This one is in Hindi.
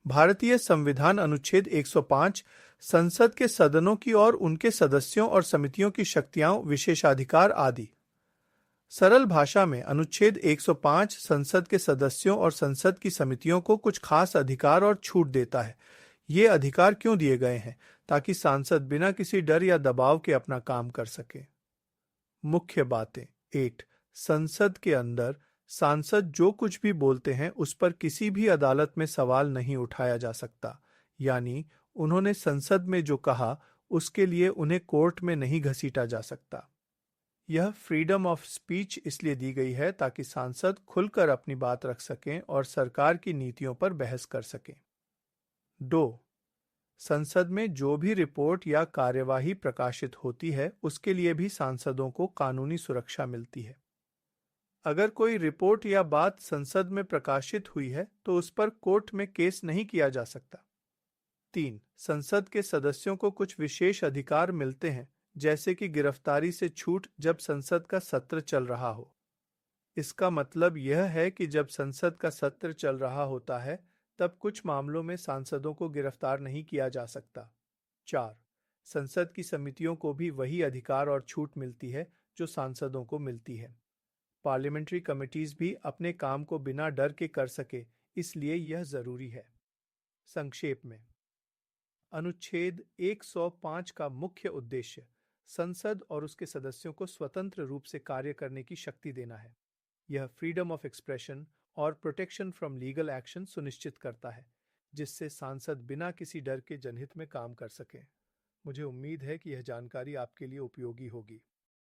भारतीय संविधान अनुच्छेद 105 संसद के सदनों की और उनके सदस्यों और समितियों की शक्तियां, विशेषाधिकार आदि। सरल भाषा में अनुच्छेद 105 संसद के सदस्यों और संसद की समितियों को कुछ खास अधिकार और छूट देता है। ये अधिकार क्यों दिए गए हैं? ताकि सांसद बिना किसी डर या दबाव के अपना काम कर सके। मुख्य बातें। 8 संसद के अंदर सांसद जो कुछ भी बोलते हैं उस पर किसी भी अदालत में सवाल नहीं उठाया जा सकता, यानी उन्होंने संसद में जो कहा उसके लिए उन्हें कोर्ट में नहीं घसीटा जा सकता। यह फ्रीडम ऑफ स्पीच इसलिए दी गई है ताकि सांसद खुलकर अपनी बात रख सकें और सरकार की नीतियों पर बहस कर सकें। 2 संसद में जो भी रिपोर्ट या कार्यवाही प्रकाशित होती है उसके लिए भी सांसदों को कानूनी सुरक्षा मिलती है। अगर कोई रिपोर्ट या बात संसद में प्रकाशित हुई है तो उस पर कोर्ट में केस नहीं किया जा सकता। 3 संसद के सदस्यों को कुछ विशेष अधिकार मिलते हैं, जैसे कि गिरफ्तारी से छूट जब संसद का सत्र चल रहा हो। इसका मतलब यह है कि जब संसद का सत्र चल रहा होता है तब कुछ मामलों में सांसदों को गिरफ्तार नहीं किया जा सकता। 4 संसद की समितियों को भी वही अधिकार और छूट मिलती है जो सांसदों को मिलती है। पार्लियामेंट्री कमिटीज भी अपने काम को बिना डर के कर सके, इसलिए यह जरूरी है। संक्षेप में, अनुच्छेद 105 का मुख्य उद्देश्य संसद और उसके सदस्यों को स्वतंत्र रूप से कार्य करने की शक्ति देना है। यह फ्रीडम ऑफ एक्सप्रेशन और प्रोटेक्शन फ्रॉम लीगल एक्शन सुनिश्चित करता है, जिससे सांसद बिना किसी डर के जनहित में काम कर सकें। मुझे उम्मीद है कि यह जानकारी आपके लिए उपयोगी होगी।